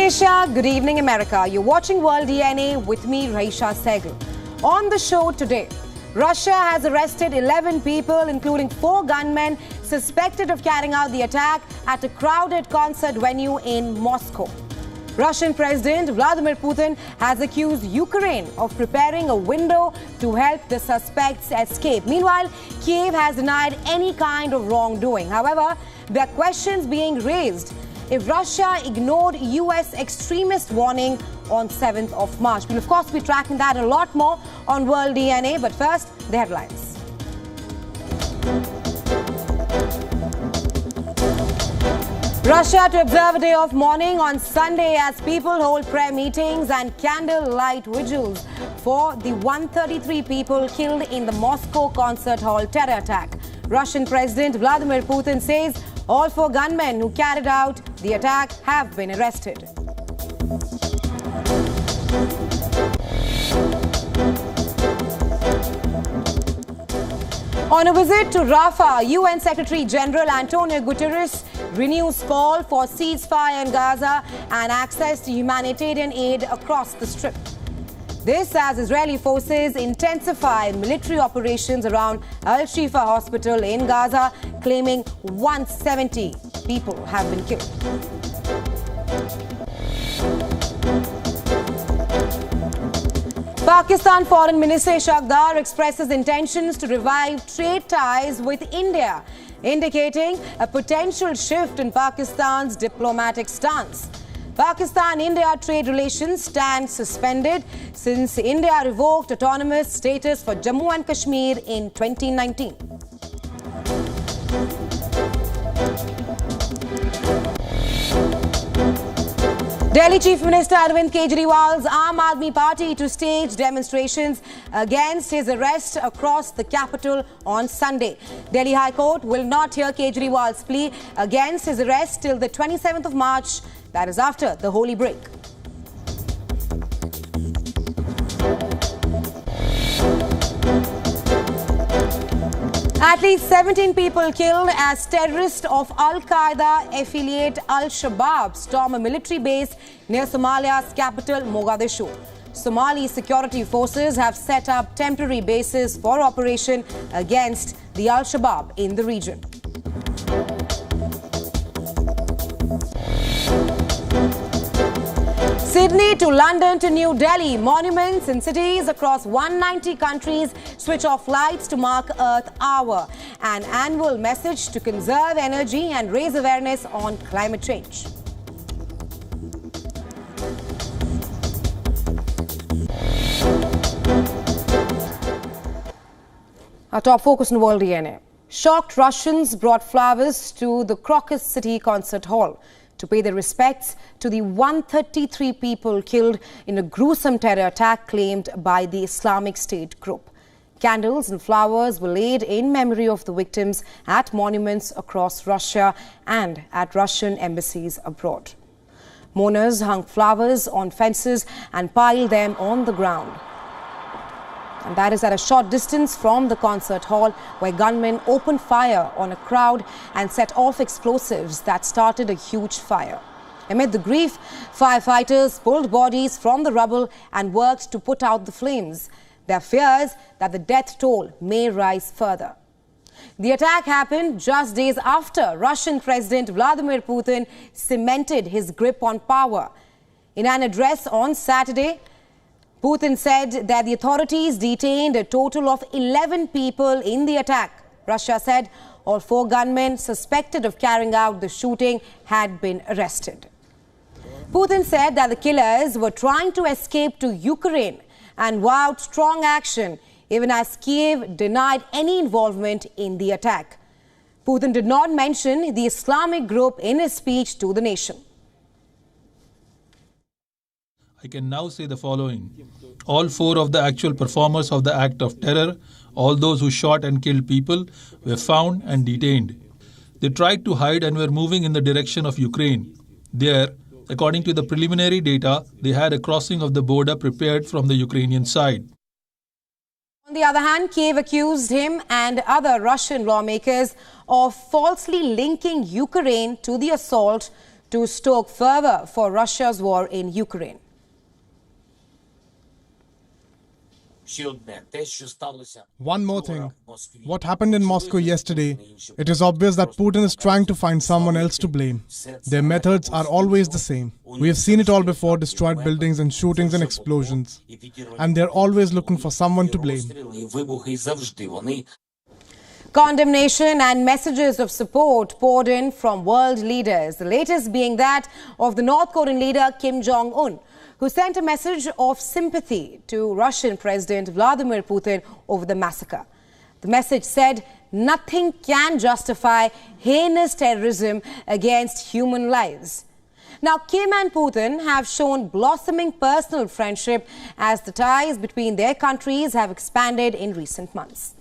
Asia, good evening America. You're watching World DNA with me, Raisha Sehgal. On the show today, Russia has arrested 11 people, including 4 gunmen suspected of carrying out the attack at a crowded concert venue in Moscow. Russian President Vladimir Putin has accused Ukraine of preparing a window to help the suspects escape. Meanwhile, Kiev has denied any kind of wrongdoing. However, there are questions being raised if Russia ignored US extremist warning on 7th of March. We'll of course be tracking that a lot more on World DNA, but first, the headlines. Russia to observe a day of mourning on Sunday as people hold prayer meetings and candlelight vigils for the 133 people killed in the Moscow concert hall terror attack. Russian President Vladimir Putin says all 4 gunmen who carried out the attack have been arrested. On a visit to Rafah, UN Secretary General Antonio Guterres renews call for ceasefire in Gaza and access to humanitarian aid across the Strip. This as Israeli forces intensify military operations around Al-Shifa hospital in Gaza, claiming 170 people have been killed. Pakistan Foreign Minister Ishaq Dar expresses intentions to revive trade ties with India, indicating a potential shift in Pakistan's diplomatic stance. Pakistan-India trade relations stand suspended since India revoked autonomous status for Jammu and Kashmir in 2019. Delhi Chief Minister Arvind Kejriwal's Aam Aadmi Party to stage demonstrations against his arrest across the capital on Sunday. Delhi High Court will not hear Kejriwal's plea against his arrest till the 27th of March, that is after the holy break. At least 17 people killed as terrorists of Al-Qaeda affiliate Al-Shabaab storm a military base near Somalia's capital, Mogadishu. Somali security forces have set up temporary bases for operation against the Al-Shabaab in the region. Sydney to London to New Delhi, monuments in cities across 190 countries switch off lights to mark Earth Hour, an annual message to conserve energy and raise awareness on climate change. Our top focus on World DNA. Shocked Russians brought flowers to the Crocus City Concert Hall to pay their respects to the 133 people killed in a gruesome terror attack claimed by the Islamic State group. Candles and flowers were laid in memory of the victims at monuments across Russia and at Russian embassies abroad. Mourners hung flowers on fences and piled them on the ground. And that is at a short distance from the concert hall, where gunmen opened fire on a crowd and set off explosives that started a huge fire. Amid the grief, firefighters pulled bodies from the rubble and worked to put out the flames. There are fears that the death toll may rise further. The attack happened just days after Russian President Vladimir Putin cemented his grip on power. In an address on Saturday, Putin said that the authorities detained a total of 11 people in the attack. Russia said all 4 gunmen suspected of carrying out the shooting had been arrested. Putin said that the killers were trying to escape to Ukraine and vowed strong action, even as Kiev denied any involvement in the attack. Putin did not mention the Islamic group in his speech to the nation. I can now say the following. All 4 of the actual performers of the act of terror, all those who shot and killed people, were found and detained. They tried to hide and were moving in the direction of Ukraine. There, according to the preliminary data, they had a crossing of the border prepared from the Ukrainian side. On the other hand, Kiev accused him and other Russian lawmakers of falsely linking Ukraine to the assault to stoke fervor for Russia's war in Ukraine. One more thing. What happened in Moscow yesterday, it is obvious that Putin is trying to find someone else to blame. Their methods are always the same. We have seen it all before, destroyed buildings and shootings and explosions. And they're always looking for someone to blame. Condemnation and messages of support poured in from world leaders, the latest being that of the North Korean leader Kim Jong-un, who sent a message of sympathy to Russian President Vladimir Putin over the massacre. The message said, "Nothing can justify heinous terrorism against human lives." Now, Kim and Putin have shown blossoming personal friendship as the ties between their countries have expanded in recent months.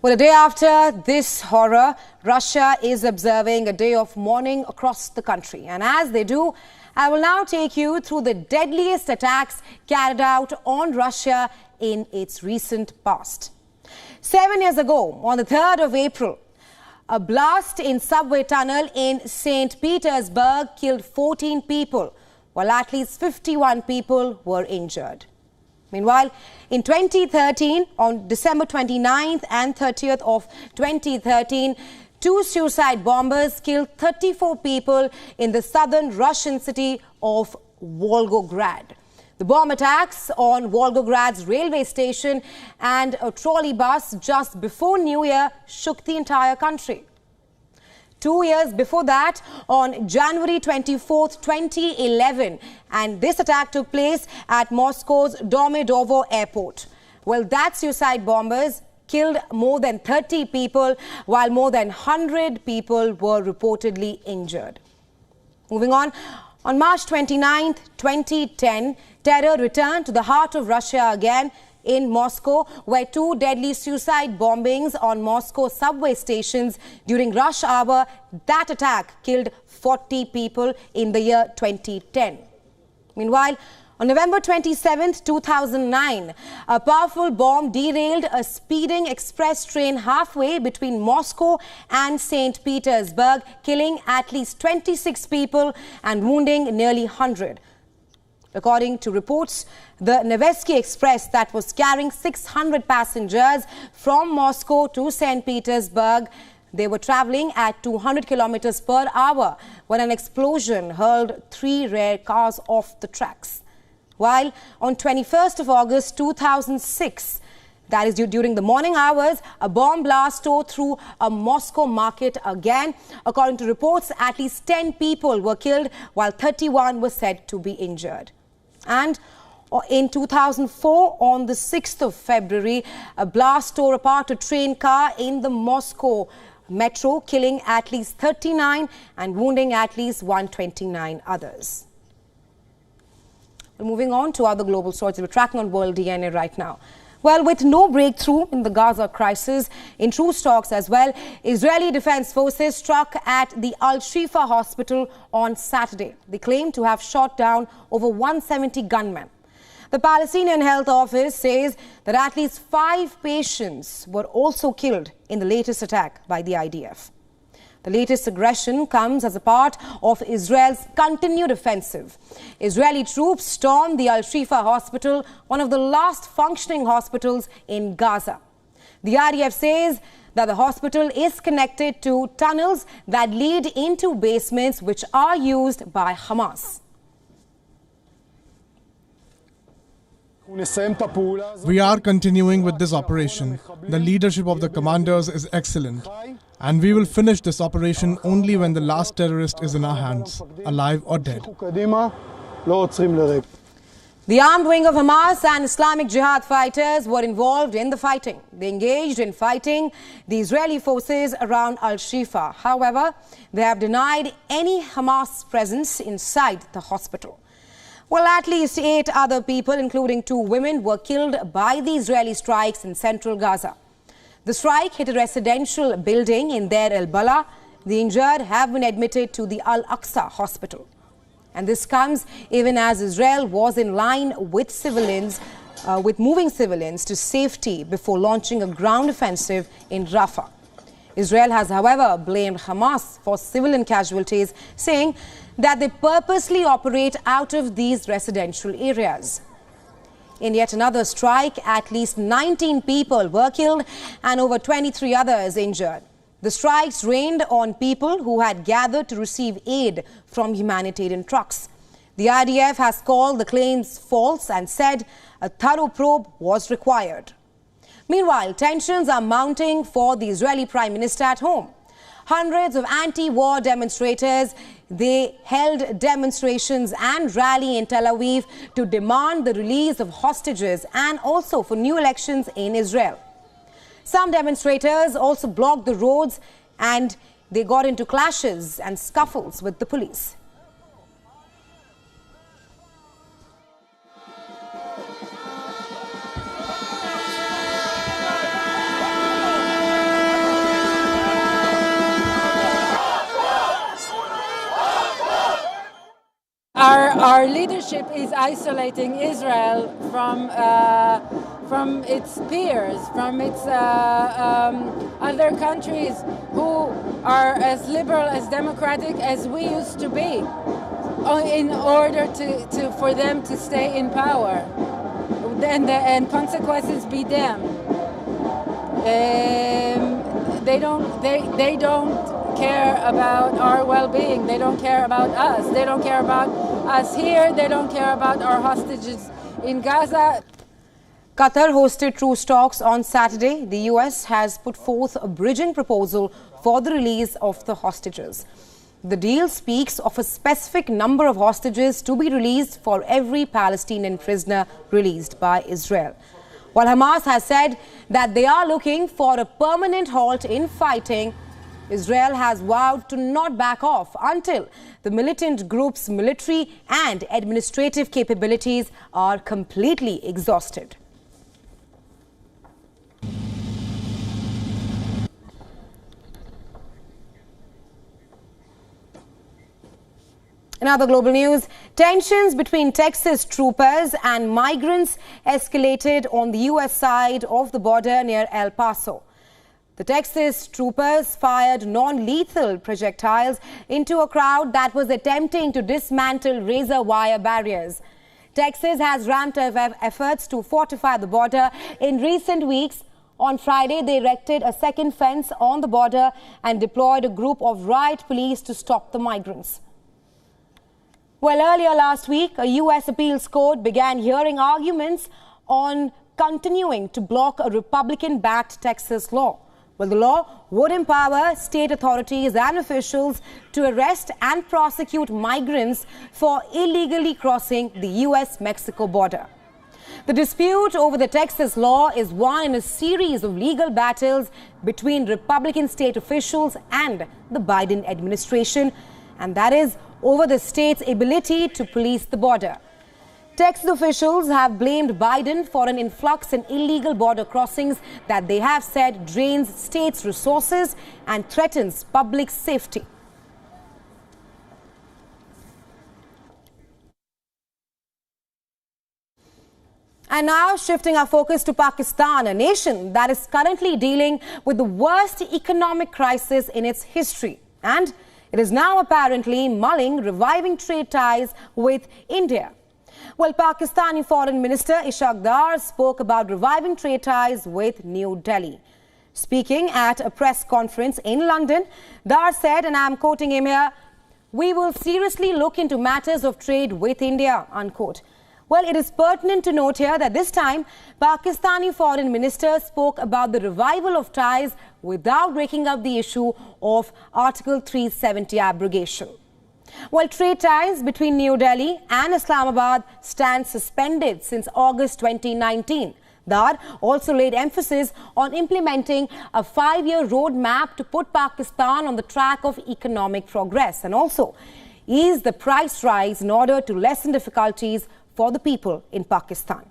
Well, a day after this horror, Russia is observing a day of mourning across the country. And as they do, I will now take you through the deadliest attacks carried out on Russia in its recent past. 7 years ago, on the 3rd of April, a blast in subway tunnel in St. Petersburg killed 14 people, while at least 51 people were injured. Meanwhile, in 2013, on December 29th and 30th of 2013, 2 suicide bombers killed 34 people in the southern Russian city of Volgograd. The bomb attacks on Volgograd's railway station and a trolley bus just before New Year shook the entire country. 2 years before that, on January 24th, 2011, and this attack took place at Moscow's Domodedovo airport. Well, that suicide bombers killed more than 30 people, while more than 100 people were reportedly injured. Moving on March 29th, 2010, terror returned to the heart of Russia again in Moscow, where 2 deadly suicide bombings on Moscow subway stations during rush hour. That attack killed 40 people in the year 2010. Meanwhile, on November 27, 2009, a powerful bomb derailed a speeding express train halfway between Moscow and St. Petersburg, killing at least 26 people and wounding nearly 100. According to reports, the Nevsky Express that was carrying 600 passengers from Moscow to St. Petersburg, they were traveling at 200 kilometers per hour when an explosion hurled 3 rare cars off the tracks. While on 21st of August 2006, that is during the morning hours, a bomb blast tore through a Moscow market again. According to reports, at least 10 people were killed, while 31 were said to be injured. And in 2004, on the 6th of February, a blast tore apart a train car in the Moscow metro, killing at least 39 and wounding at least 129 others. Well, moving on to other global stories, we're tracking on World DNA right now. Well, with no breakthrough in the Gaza crisis, in truce talks as well, Israeli Defense Forces struck at the Al-Shifa hospital on Saturday. They claim to have shot down over 170 gunmen. The Palestinian Health Office says that at least 5 patients were also killed in the latest attack by the IDF. The latest aggression comes as a part of Israel's continued offensive. Israeli troops stormed the Al-Shifa hospital, one of the last functioning hospitals in Gaza. The IDF says that the hospital is connected to tunnels that lead into basements which are used by Hamas. We are continuing with this operation. The leadership of the commanders is excellent. And we will finish this operation only when the last terrorist is in our hands, alive or dead. The armed wing of Hamas and Islamic Jihad fighters were involved in the fighting. They engaged in fighting the Israeli forces around Al-Shifa. However, they have denied any Hamas presence inside the hospital. Well, at least 8 other people, including 2 women, were killed by the Israeli strikes in central Gaza. The strike hit a residential building in Deir el-Bala. The injured have been admitted to the Al-Aqsa hospital. And this comes even as Israel was in line with civilians with moving civilians to safety before launching a ground offensive in Rafah. Israel has, however, blamed Hamas for civilian casualties, saying that they purposely operate out of these residential areas. In yet another strike, at least 19 people were killed and over 23 others injured. The strikes rained on people who had gathered to receive aid from humanitarian trucks. The IDF has called the claims false and said a thorough probe was required. Meanwhile, tensions are mounting for the Israeli Prime Minister at home. Hundreds of anti-war demonstrators, they held demonstrations and rally in Tel Aviv to demand the release of hostages and also for new elections in Israel. Some demonstrators also blocked the roads and they got into clashes and scuffles with the police. Our leadership is isolating Israel from its peers, from its other countries who are as liberal, as democratic as we used to be, in order for them to stay in power, and consequences be damned. They don't care about our well-being. They don't care about us. They don't care about us here. They don't care about our hostages in Gaza. Qatar hosted truce talks on Saturday. The US has put forth a bridging proposal for the release of the hostages. The deal speaks of a specific number of hostages to be released for every Palestinian prisoner released by Israel. While Hamas has said that they are looking for a permanent halt in fighting, Israel has vowed to not back off until the militant group's military and administrative capabilities are completely exhausted. In other global news, tensions between Texas troopers and migrants escalated on the US side of the border near El Paso. The Texas troopers fired non-lethal projectiles into a crowd that was attempting to dismantle razor wire barriers. Texas has ramped up efforts to fortify the border in recent weeks. On Friday, they erected a second fence on the border and deployed a group of riot police to stop the migrants. Well, earlier last week, a U.S. appeals court began hearing arguments on continuing to block a Republican-backed Texas law. Well, the law would empower state authorities and officials to arrest and prosecute migrants for illegally crossing the U.S.-Mexico border. The dispute over the Texas law is one in a series of legal battles between Republican state officials and the Biden administration, and that is over the state's ability to police the border. Texas officials have blamed Biden for an influx in illegal border crossings that they have said drains states' resources and threatens public safety. And now shifting our focus to Pakistan, a nation that is currently dealing with the worst economic crisis in its history. And it is now apparently mulling reviving trade ties with India. Well, Pakistani Foreign Minister Ishaq Dar spoke about reviving trade ties with New Delhi. Speaking at a press conference in London, Dar said, and I'm quoting him here, "We will seriously look into matters of trade with India," unquote. Well, it is pertinent to note here that this time, Pakistani Foreign Minister spoke about the revival of ties without breaking up the issue of Article 370 abrogation. Well, trade ties between New Delhi and Islamabad stand suspended since August 2019. Dar also laid emphasis on implementing a 5-year roadmap to put Pakistan on the track of economic progress and also ease the price rise in order to lessen difficulties for the people in Pakistan.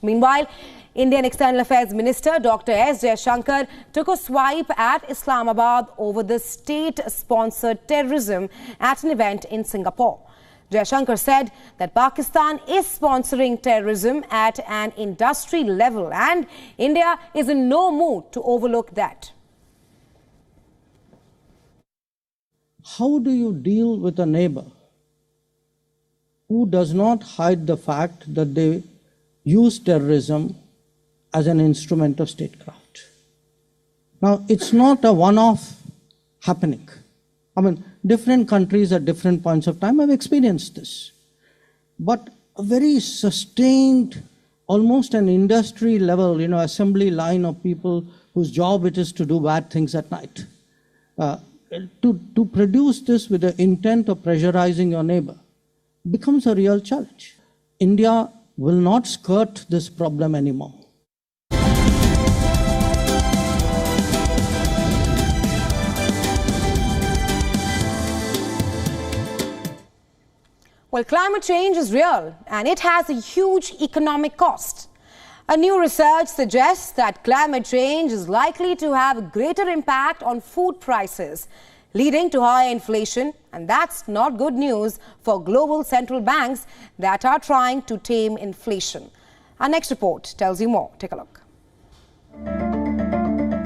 Meanwhile, Indian External Affairs Minister Dr. S. Jaishankar took a swipe at Islamabad over the state-sponsored terrorism at an event in Singapore. Jaishankar said that Pakistan is sponsoring terrorism at an industry level and India is in no mood to overlook that. How do you deal with a neighbor who does not hide the fact that they use terrorism as an instrument of statecraft? Now, it's not a one-off happening. I mean, different countries at different points of time have experienced this. But a very sustained, almost an industry level, assembly line of people whose job it is to do bad things at night. To produce this with the intent of pressurizing your neighbor becomes a real challenge. India will not skirt this problem anymore. Well, climate change is real and it has a huge economic cost. A new research suggests that climate change is likely to have a greater impact on food prices, leading to higher inflation, and that's not good news for global central banks that are trying to tame inflation. Our next report tells you more. Take a look.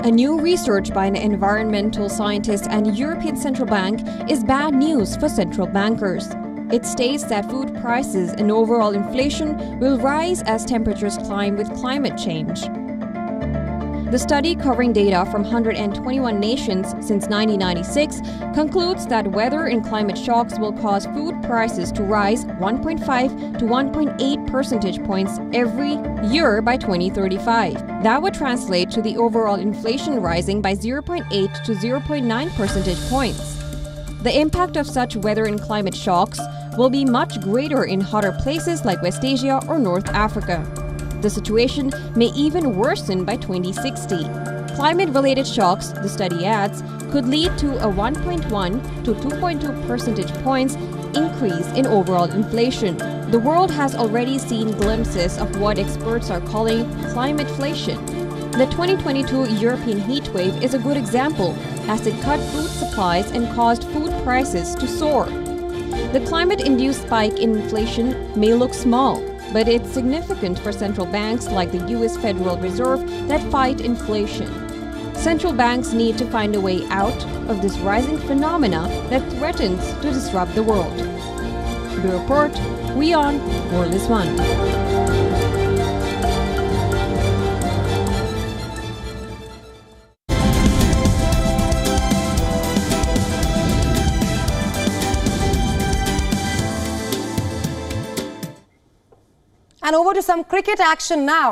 A new research by an environmental scientist and European Central Bank is bad news for central bankers. It states that food prices and overall inflation will rise as temperatures climb with climate change. The study, covering data from 121 nations since 1996, concludes that weather and climate shocks will cause food prices to rise 1.5 to 1.8 percentage points every year by 2035. That would translate to the overall inflation rising by 0.8 to 0.9 percentage points. The impact of such weather and climate shocks will be much greater in hotter places like West Asia or North Africa. The situation may even worsen by 2060. Climate-related shocks, the study adds, could lead to a 1.1 to 2.2 percentage points increase in overall inflation. The world has already seen glimpses of what experts are calling climateflation. The 2022 European heat wave is a good example, as it cut food supplies and caused food prices to soar. The climate-induced spike in inflation may look small, but it's significant for central banks like the US Federal Reserve that fight inflation. Central banks need to find a way out of this rising phenomena that threatens to disrupt the world. The report, WION, World is One. And over to some cricket action now.